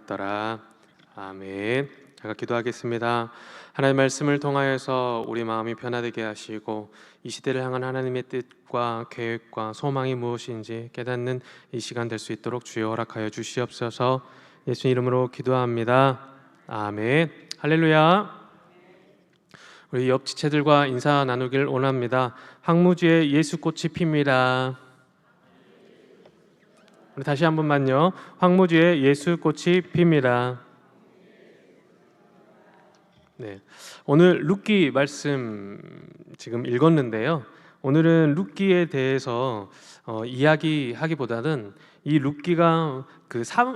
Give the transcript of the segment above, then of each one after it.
더라. 아멘. 제가 기도하겠습니다. 하나님의 말씀을 통하여서 우리 마음이 변화되게 하시고 이 시대를 향한 하나님의 뜻과 계획과 소망이 무엇인지 깨닫는 이 시간 될 수 있도록 주여 허락하여 주시옵소서. 예수 이름으로 기도합니다. 아멘. 할렐루야. 우리 옆 지체들과 인사 나누길 원합니다. 황무지에 예수꽃이 핍니다. 우리 다시 한 번만요. 황무지에 예수꽃이 핍니다. 네, 오늘 룻기 말씀 지금 읽었는데요. 오늘은 룻기에 대해서 이야기하기보다는 이 룻기가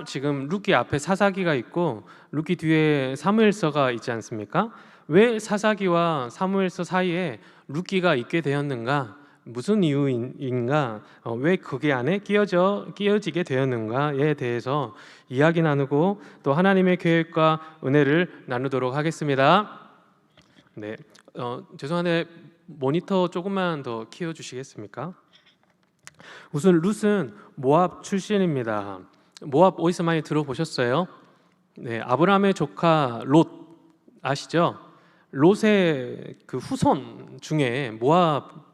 지금 룻기 앞에 사사기가 있고 룻기 뒤에 사무엘서가 있지 않습니까? 왜 사사기와 사무엘서 사이에 룻기가 있게 되었는가? 무슨 이유인가? 왜 그게 안에 끼어지게 되었는가에 대해서 이야기 나누고 또 하나님의 계획과 은혜를 나누도록 하겠습니다. 네, 죄송한데 모니터 조금만 더 키워주시겠습니까? 우선 룻은 모압 출신입니다. 모압 어디서 많이 들어보셨어요? 네, 아브라함의 조카 롯 아시죠? 롯의 그 후손 중에 모압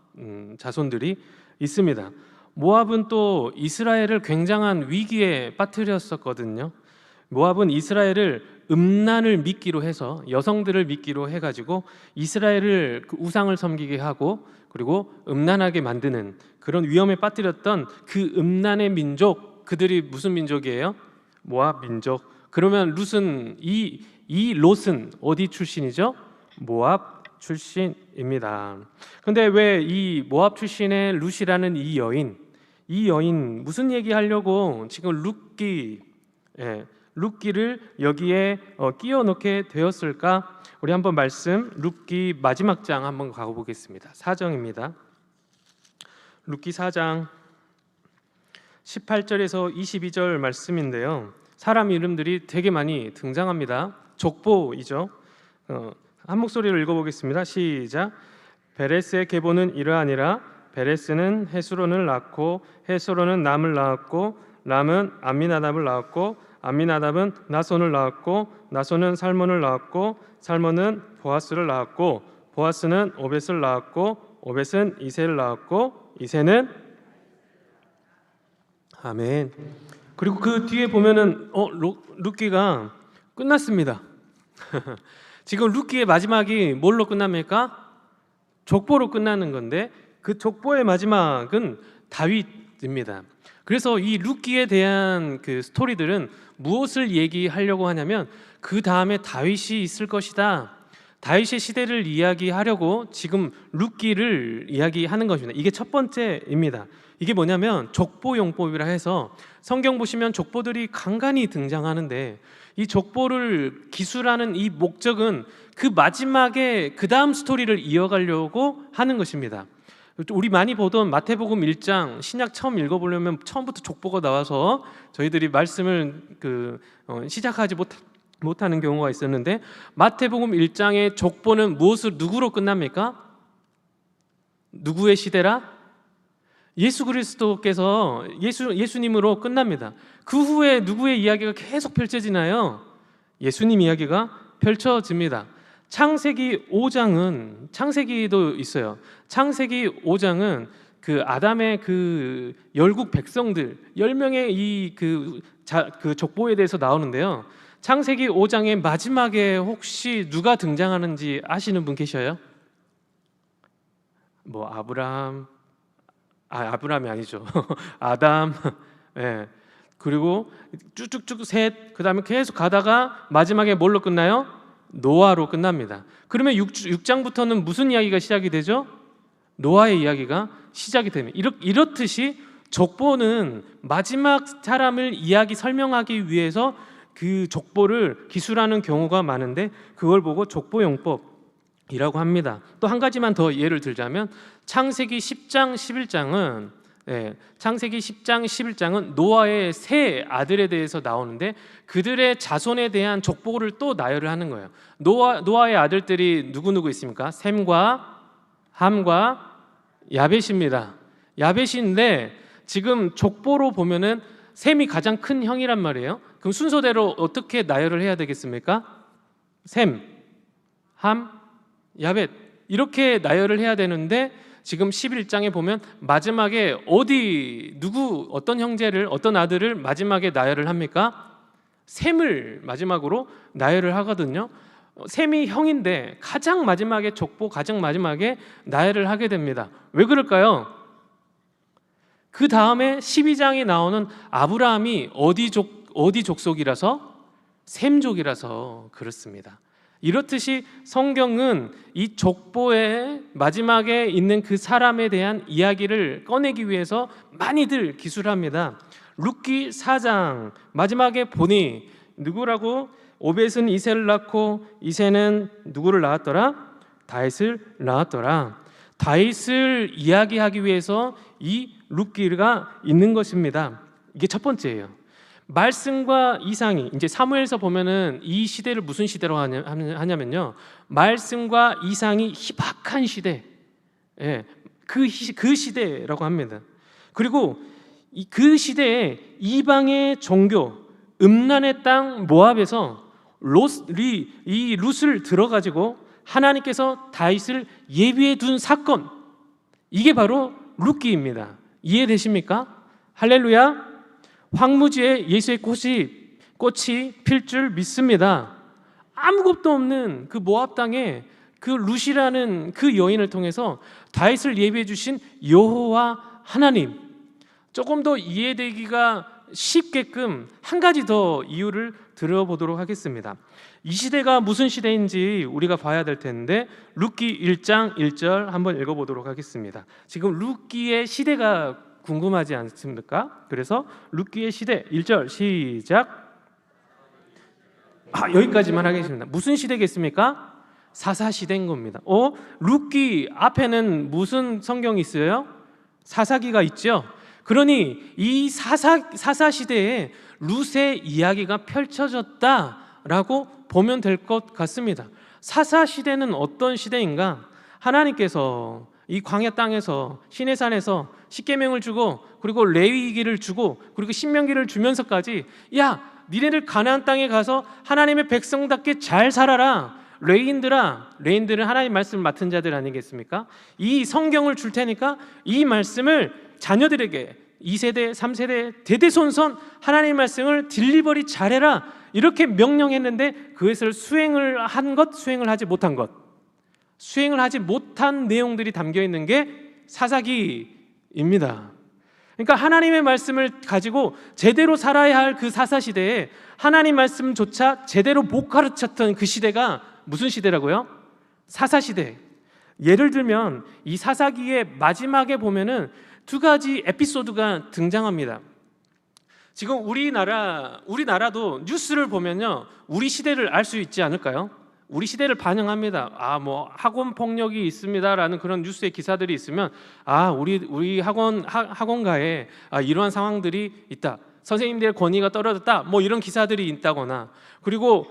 자손들이 있습니다. 모압은 또 이스라엘을 굉장한 위기에 빠뜨렸었거든요. 모압은 이스라엘을 음란을 믿기로 해서 여성들을 믿기로 해가지고 이스라엘을 그 우상을 섬기게 하고 그리고 음란하게 만드는 그런 위험에 빠뜨렸던 그 음란의 민족, 그들이 무슨 민족이에요? 모압 민족. 그러면 룻은 이 롯은 어디 출신이죠? 모압 출신입니다. 근데 왜 이 모압 출신의 룻이라는 이 여인 무슨 얘기하려고 지금 룻기를 여기에 끼워 넣게 되었을까? 우리 한번 말씀 룻기 마지막 장 한번 가보겠습니다. 4장입니다. 룻기 4장 18절에서 22절 말씀인데요. 사람 이름들이 되게 많이 등장합니다. 족보이죠. 한 목소리로 읽어보겠습니다. 시작. 베레스의 계보는 이러하니라. 베레스는 헤스론을 낳고 헤스론은 람을 낳았고 람은 암미나답을 낳았고 암미나답은 나손을 낳았고 나손은 살몬을 낳았고 살몬은 보아스를 낳았고 보아스는 오벳을 낳았고 오벳은 이새를 낳았고 이새는 아멘. 그리고 그 뒤에 보면은 룻기가 끝났습니다. 지금 룻기의 마지막이 뭘로 끝납니까? 족보로 끝나는 건데 그 족보의 마지막은 다윗입니다. 그래서 이 룻기에 대한 그 스토리들은 무엇을 얘기하려고 하냐면 그 다음에 다윗이 있을 것이다. 다윗의 시대를 이야기하려고 지금 룻기를 이야기하는 것입니다. 이게 첫 번째입니다. 이게 뭐냐면 족보용법이라 해서 성경 보시면 족보들이 간간히 등장하는데 이 족보를 기술하는 이 목적은 그 마지막에 그 다음 스토리를 이어가려고 하는 것입니다. 우리 많이 보던 마태복음 1장 신약 처음 읽어보려면 처음부터 족보가 나와서 저희들이 말씀을 시작하지 못하는 경우가 있었는데 마태복음 1장의 족보는 누구로 끝납니까? 누구의 시대라? 예수 그리스도께서 예수님으로 끝납니다. 그 후에 누구의 이야기가 계속 펼쳐지나요? 예수님 이야기가 펼쳐집니다. 창세기 5장은 창세기도 있어요. 창세기 5장은 그 아담의 그 열국 백성들 10명의 그 족보에 대해서 나오는데요. 창세기 5장의 마지막에 혹시 누가 등장하는지 아시는 분 계셔요? 뭐 아브라함이 아니죠. 아담, 예. 그리고 쭉쭉쭉 셋, 그 다음에 계속 가다가 마지막에 뭘로 끝나요? 노아로 끝납니다. 그러면 6장부터는 무슨 이야기가 시작이 되죠? 노아의 이야기가 시작이 됩니다. 이렇듯이 족보는 마지막 사람을 설명하기 위해서 그 족보를 기술하는 경우가 많은데 그걸 보고 족보용법이라고 합니다. 또 한 가지만 더 예를 들자면 창세기 10장 11장은 창세기 10장 11장은 노아의 세 아들에 대해서 나오는데 그들의 자손에 대한 족보를 또 나열을 하는 거예요. 노아의 아들들이 누구 있습니까? 셈과 함과 야벳입니다. 야벳인데 지금 족보로 보면은 셈이 가장 큰 형이란 말이에요. 그럼 순서대로 어떻게 나열을 해야 되겠습니까? 셈, 함, 야벳 이렇게 나열을 해야 되는데 지금 11장에 보면 마지막에 누구 어떤 형제를 어떤 아들을 마지막에 나열을 합니까? 셈을 마지막으로 나열을 하거든요. 셈이 형인데 가장 마지막에 족보 가장 마지막에 나열을 하게 됩니다. 왜 그럴까요? 그 다음에 12장에 나오는 아브라함이 어디 족속이라서? 셈족이라서 그렇습니다. 이렇듯이 성경은 이 족보의 마지막에 있는 그 사람에 대한 이야기를 꺼내기 위해서 많이들 기술합니다. 룻기 4장 마지막에 보니 누구라고? 오벳은 이새를 낳고 이새는 누구를 낳았더라? 다윗을 낳았더라. 다윗을 이야기하기 위해서 이 룻기가 있는 것입니다. 이게 첫 번째예요. 말씀과 이상이 이제 사무엘서 보면은 이 시대를 무슨 시대로 하냐면요, 말씀과 이상이 희박한 시대, 그 시대라고 합니다. 그리고 그 시대에 이방의 종교, 음란의 땅 모압에서 이 룻을 들어가지고 하나님께서 다윗을 예비해 둔 사건, 이게 바로 룻기입니다. 이해되십니까? 할렐루야. 황무지에 예수의 꽃이 필 줄 믿습니다. 아무것도 없는 그 모압 땅에 그 룻이라는 그 여인을 통해서 다윗을 예비해 주신 여호와 하나님, 조금 더 이해되기가 쉽게끔 한 가지 더 이유를 들어보도록 하겠습니다. 이 시대가 무슨 시대인지 우리가 봐야 될 텐데 룻기 1장 1절 한번 읽어보도록 하겠습니다. 지금 룻기의 시대가 궁금하지 않습니까? 그래서 룻기의 시대 1절 시작. 여기까지만 하겠습니다. 무슨 시대겠습니까? 사사시대인 겁니다. 룻기 앞에는 무슨 성경이 있어요? 사사기가 있죠. 그러니 이 사사시대에 룻의 이야기가 펼쳐졌다라고 보면 될 것 같습니다. 사사시대는 어떤 시대인가? 하나님께서 이 광야 땅에서 시내산에서 십계명을 주고 그리고 레위기를 주고 그리고 신명기를 주면서까지 야, 니네들 가나안 땅에 가서 하나님의 백성답게 잘 살아라. 레인들은 하나님 말씀을 맡은 자들 아니겠습니까? 이 성경을 줄 테니까 이 말씀을 자녀들에게 2세대, 3세대 대대손손 하나님의 말씀을 딜리버리 잘해라. 이렇게 명령했는데 그것을 수행을 한 것, 수행을 하지 못한 것, 수행을 하지 못한 내용들이 담겨 있는 게 사사기입니다. 그러니까 하나님의 말씀을 가지고 제대로 살아야 할 그 사사시대에 하나님 말씀조차 제대로 못 가르쳤던 그 시대가 무슨 시대라고요? 사사시대. 예를 들면 이 사사기의 마지막에 보면은 두 가지 에피소드가 등장합니다. 지금 우리나라도 뉴스를 보면요, 우리 시대를 알 수 있지 않을까요? 우리 시대를 반영합니다. 학원 폭력이 있습니다라는 그런 뉴스의 기사들이 있으면 우리 학원가에 이러한 상황들이 있다. 선생님들의 권위가 떨어졌다. 이런 기사들이 있다거나, 그리고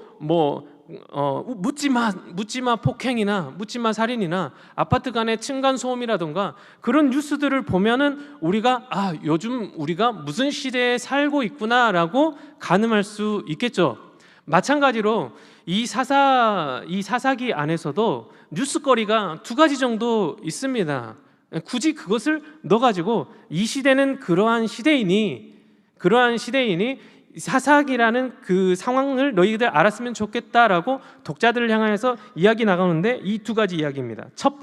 묻지마 폭행이나 묻지마 살인이나 아파트 간의 층간 소음이라던가 그런 뉴스들을 보면은 우리가 요즘 우리가 무슨 시대에 살고 있구나라고 가늠할 수 있겠죠. 마찬가지로 이 사사기 안에서도 뉴스거리가 두 가지 정도 있습니다. 굳이 그것을 넣어가지고 이 시대는 그러한 시대이니 사사기라는 그 상황을 너희들 알았으면 좋겠다라고 독자들을 향해서 이야기 나가는데 이 두 가지 이야기입니다. 첫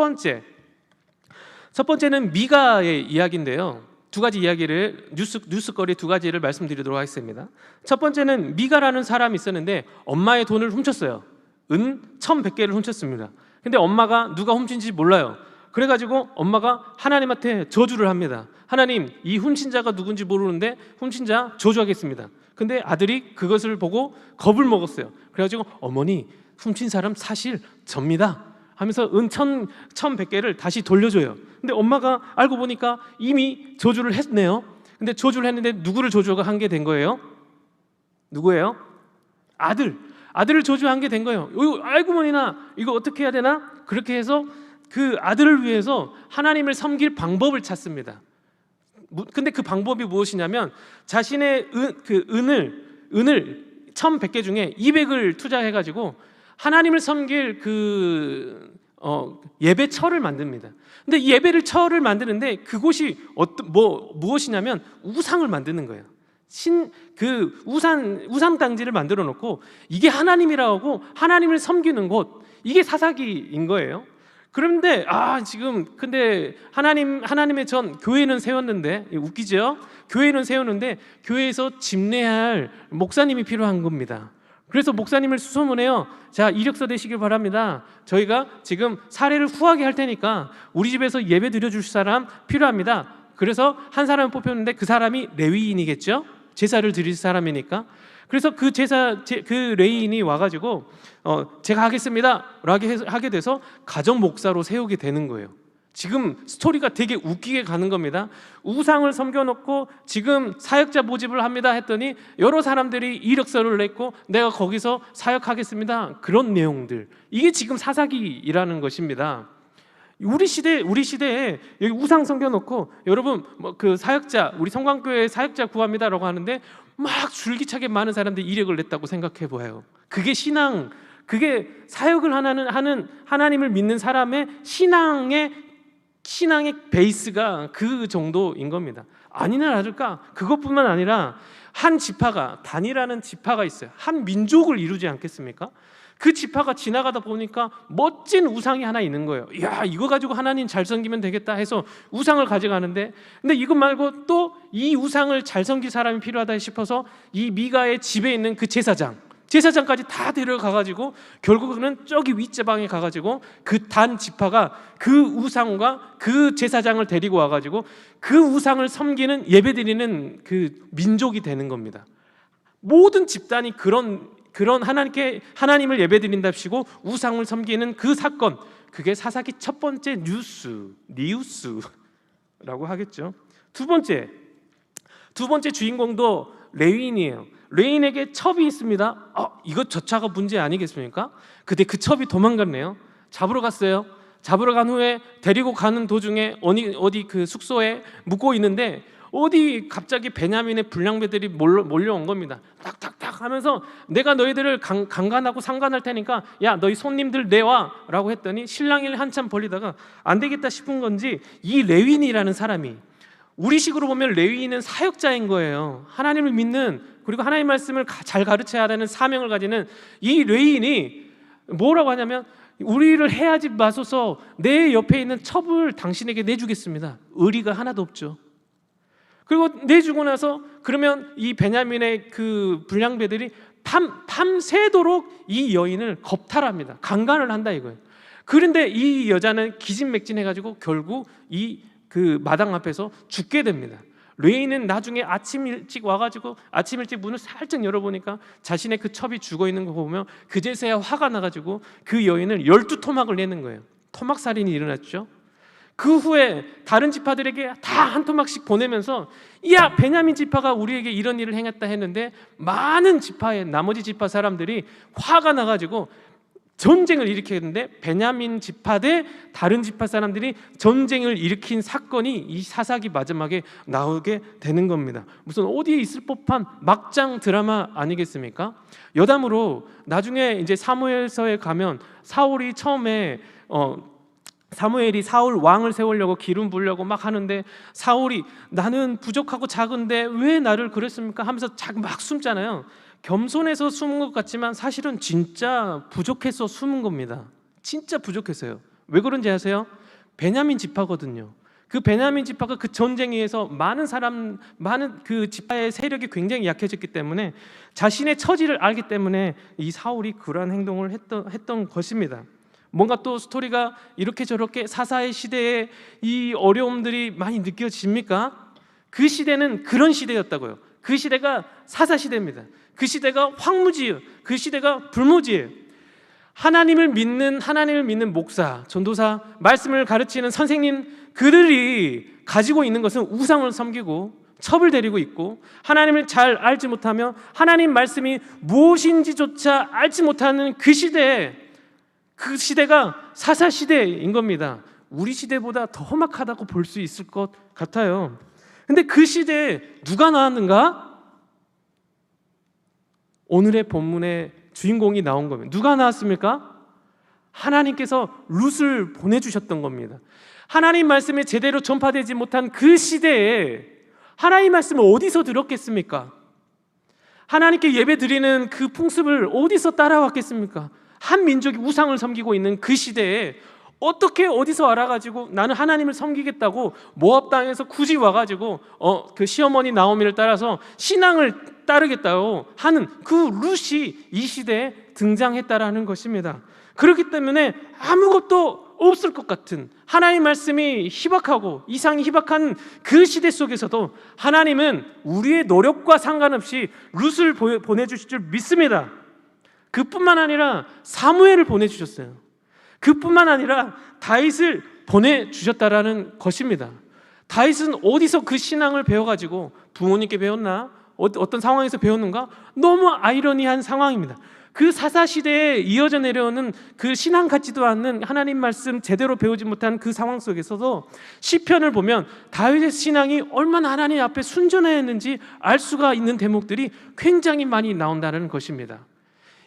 번째는 미가의 이야기인데요. 두 가지 이야기를 뉴스거리 두 가지를 말씀드리도록 하겠습니다. 첫 번째는 미가라는 사람이 있었는데 엄마의 돈을 훔쳤어요. 은 1,100개를 훔쳤습니다. 근데 엄마가 누가 훔친지 몰라요. 그래가지고 엄마가 하나님한테 저주를 합니다. 하나님, 이 훔친 자가 누군지 모르는데 훔친 자 저주하겠습니다. 근데 아들이 그것을 보고 겁을 먹었어요. 그래가지고 어머니, 훔친 사람 사실 접니다 하면서 은 1,100개를 다시 돌려줘요. 근데 엄마가 알고 보니까 이미 저주를 했네요. 근데 저주를 했는데 누구를 저주한 게 된 거예요? 누구예요? 아들을 저주한 게 된 거예요. 알고 보니나 이거 어떻게 해야 되나? 그렇게 해서 그 아들을 위해서 하나님을 섬길 방법을 찾습니다. 근데 그 방법이 무엇이냐면 자신의 은을 1,100개 중에 200을 투자해가지고 하나님을 섬길 예배처를 만듭니다. 근데 이 예배처를 만드는데 그곳이 무엇이냐면 우상을 만드는 거예요. 우상 당지를 만들어 놓고 이게 하나님이라고 하고 하나님을 섬기는 곳, 이게 사사기인 거예요. 그런데 근데 하나님의 전 교회는 세웠는데, 웃기죠? 교회는 세웠는데 교회에서 집례할 목사님이 필요한 겁니다. 그래서 목사님을 수소문해요. 자, 이력서 내시길 바랍니다. 저희가 지금 사례를 후하게 할 테니까 우리 집에서 예배 드려줄 사람 필요합니다. 그래서 한 사람을 뽑혔는데 그 사람이 레위인이겠죠? 제사를 드릴 사람이니까. 그래서 그 레위인이 와가지고 제가 하겠습니다 라고 하게 돼서 가정 목사로 세우게 되는 거예요. 지금 스토리가 되게 웃기게 가는 겁니다. 우상을 섬겨놓고 지금 사역자 모집을 합니다 했더니 여러 사람들이 이력서를 냈고 내가 거기서 사역하겠습니다, 그런 내용들, 이게 지금 사사기라는 것입니다. 우리 시대에 여기 우상 섬겨놓고 여러분 그 사역자, 우리 성광교회 사역자 구합니다라고 하는데 막 줄기차게 많은 사람들이 이력을 냈다고 생각해 보아요. 그게 신앙, 그게 사역을 하는 하나님을 믿는 사람의 신앙의 베이스가 그 정도인 겁니다. 아니나 다를까 그것뿐만 아니라 한 지파가, 단이라는 지파가 있어요. 한 민족을 이루지 않겠습니까? 그 지파가 지나가다 보니까 멋진 우상이 하나 있는 거예요. 야, 이거 가지고 하나님 잘 섬기면 되겠다 해서 우상을 가져가는데, 근데 이것 말고 또 이 우상을 잘 섬길 사람이 필요하다 싶어서 이 미가의 집에 있는 그 제사장까지 다 데려가가지고 결국은 저기 윗지방에 가가지고 그 단 지파가 그 우상과 그 제사장을 데리고 와가지고 그 우상을 섬기는, 예배드리는 그 민족이 되는 겁니다. 모든 집단이 그런 하나님을 예배드린답시고 우상을 섬기는 그 사건, 그게 사사기 첫 번째 뉴스라고 하겠죠. 두 번째 주인공도 레위인이에요. 레위인에게 첩이 있습니다. 이거 저차가 문제 아니겠습니까? 근데 그 첩이 도망갔네요. 잡으러 갔어요. 잡으러 간 후에 데리고 가는 도중에 어디 그 숙소에 묵고 있는데 어디 갑자기 베냐민의 불량배들이 몰려온 겁니다. 탁탁탁 하면서 내가 너희들을 강간하고 상간할 테니까 야, 너희 손님들 내와 라고 했더니 신랑이 한참 벌리다가 안 되겠다 싶은 건지 이 레위인이라는 사람이, 우리식으로 보면 레위인은 사역자인 거예요. 하나님을 믿는, 그리고 하나님 말씀을 잘 가르쳐야 하는 사명을 가지는 이 레위인이 뭐라고 하냐면 우리를 해하지 마소서, 내 옆에 있는 첩을 당신에게 내주겠습니다. 의리가 하나도 없죠. 그리고 내주고 나서 그러면 이 베냐민의 그 불량배들이 밤새도록 이 여인을 겁탈합니다. 강간을 한다 이거예요. 그런데 이 여자는 기진맥진해가지고 결국 그 마당 앞에서 죽게 됩니다. 레위인은 나중에 아침 일찍 와가지고 아침 일찍 문을 살짝 열어보니까 자신의 그 첩이 죽어있는 거 보면 그제서야 화가 나가지고 그 여인을 12토막을 내는 거예요. 토막살인이 일어났죠. 그 후에 다른 지파들에게 다 한 토막씩 보내면서 야, 베냐민 지파가 우리에게 이런 일을 행했다 했는데 많은 지파의 나머지 지파 사람들이 화가 나가지고 전쟁을 일으켰는데 베냐민 지파 대 다른 지파 사람들이 전쟁을 일으킨 사건이 이 사사기 마지막에 나오게 되는 겁니다. 무슨 어디에 있을 법한 막장 드라마 아니겠습니까? 여담으로 나중에 이제 사무엘서에 가면 사울이 처음에 사무엘이 사울 왕을 세우려고 기름 부으려고 막 하는데 사울이 나는 부족하고 작은데 왜 나를 그랬습니까? 하면서 막 숨잖아요. 겸손해서 숨은 것 같지만 사실은 진짜 부족해서 숨은 겁니다. 진짜 부족했어요. 왜 그런지 아세요? 베냐민 지파거든요. 그 베냐민 지파가 그 전쟁에 의해서 많은 그 지파의 세력이 굉장히 약해졌기 때문에 자신의 처지를 알기 때문에 이 사울이 그러한 행동을 했던 것입니다. 뭔가 또 스토리가 이렇게 저렇게 사사의 시대에 이 어려움들이 많이 느껴집니까? 그 시대는 그런 시대였다고요. 그 시대가 사사 시대입니다. 그 시대가 황무지예요. 그 시대가 불모지예요. 하나님을 믿는 목사, 전도사, 말씀을 가르치는 선생님, 그들이 가지고 있는 것은 우상을 섬기고 첩을 데리고 있고 하나님을 잘 알지 못하며 하나님 말씀이 무엇인지조차 알지 못하는 그 시대가 사사 시대인 겁니다. 우리 시대보다 더 험악하다고 볼 수 있을 것 같아요. 근데 그 시대에 누가 나왔는가? 오늘의 본문의 주인공이 나온 겁니다. 누가 나왔습니까? 하나님께서 룻을 보내주셨던 겁니다. 하나님 말씀이 제대로 전파되지 못한 그 시대에 하나님 말씀을 어디서 들었겠습니까? 하나님께 예배 드리는 그 풍습을 어디서 따라왔겠습니까? 한 민족이 우상을 섬기고 있는 그 시대에 어떻게 어디서 알아가지고 나는 하나님을 섬기겠다고 모압 땅에서 굳이 와가지고 그 시어머니 나오미를 따라서 신앙을 따르겠다고 하는 그 룻이 이 시대에 등장했다라는 것입니다. 그렇기 때문에 아무것도 없을 것 같은 하나님 말씀이 희박하고 이상이 희박한 그 시대 속에서도 하나님은 우리의 노력과 상관없이 룻을 보내주실 줄 믿습니다. 그뿐만 아니라 사무엘을 보내주셨어요. 그뿐만 아니라 다윗을 보내주셨다라는 것입니다. 다윗은 어디서 그 신앙을 배워가지고 부모님께 배웠나? 어떤 상황에서 배웠는가? 너무 아이러니한 상황입니다. 그 사사시대에 이어져 내려오는 그 신앙 같지도 않는 하나님 말씀 제대로 배우지 못한 그 상황 속에서도 시편을 보면 다윗의 신앙이 얼마나 하나님 앞에 순전했는지 알 수가 있는 대목들이 굉장히 많이 나온다는 것입니다.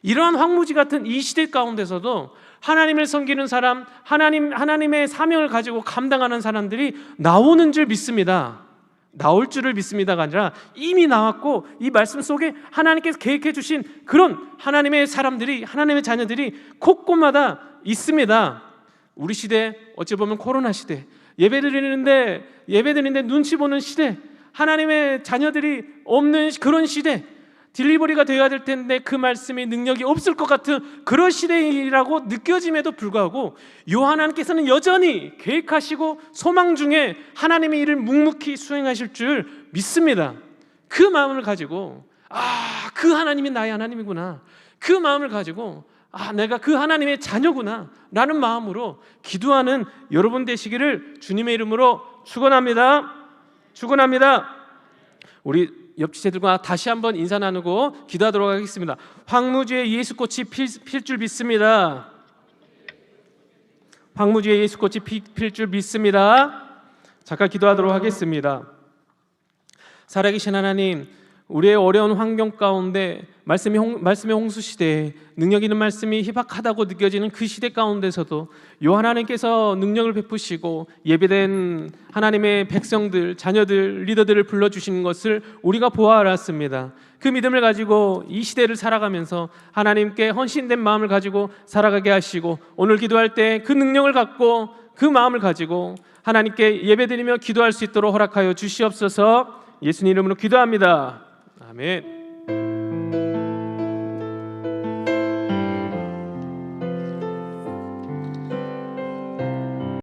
이러한 황무지 같은 이 시대 가운데서도 하나님을 섬기는 사람, 하나님의 사명을 가지고 감당하는 사람들이 나오는 줄 믿습니다. 나올 줄을 믿습니다가 아니라 이미 나왔고 이 말씀 속에 하나님께서 계획해 주신 그런 하나님의 사람들이, 하나님의 자녀들이 곳곳마다 있습니다. 우리 시대 어찌 보면 코로나 시대, 예배드리는데 눈치 보는 시대, 하나님의 자녀들이 없는 그런 시대, 딜리버리가 되어야 될 텐데 그 말씀이 능력이 없을 것 같은 그런 시대이라고 느껴짐에도 불구하고 하나님께서는 여전히 계획하시고 소망 중에 하나님의 일을 묵묵히 수행하실 줄 믿습니다. 그 마음을 가지고 그 하나님이 나의 하나님이구나, 그 마음을 가지고 내가 그 하나님의 자녀구나 라는 마음으로 기도하는 여러분 되시기를 주님의 이름으로 축원합니다. 우리 옆 지체들과 다시 한번 인사 나누고 기도하도록 하겠습니다. 황무지에 예수꽃이 필 줄 믿습니다. 황무지에 예수꽃이 필 줄 믿습니다. 잠깐 기도하도록 하겠습니다. 살아계신 하나님, 우리의 어려운 환경 가운데 말씀의 홍수 시대에 능력 있는 말씀이 희박하다고 느껴지는 그 시대 가운데서도 하나님께서 능력을 베푸시고 예배된 하나님의 백성들, 자녀들, 리더들을 불러주시는 것을 우리가 보아 알았습니다. 그 믿음을 가지고 이 시대를 살아가면서 하나님께 헌신된 마음을 가지고 살아가게 하시고 오늘 기도할 때 그 능력을 갖고 그 마음을 가지고 하나님께 예배드리며 기도할 수 있도록 허락하여 주시옵소서. 예수님 이름으로 기도합니다. 아멘.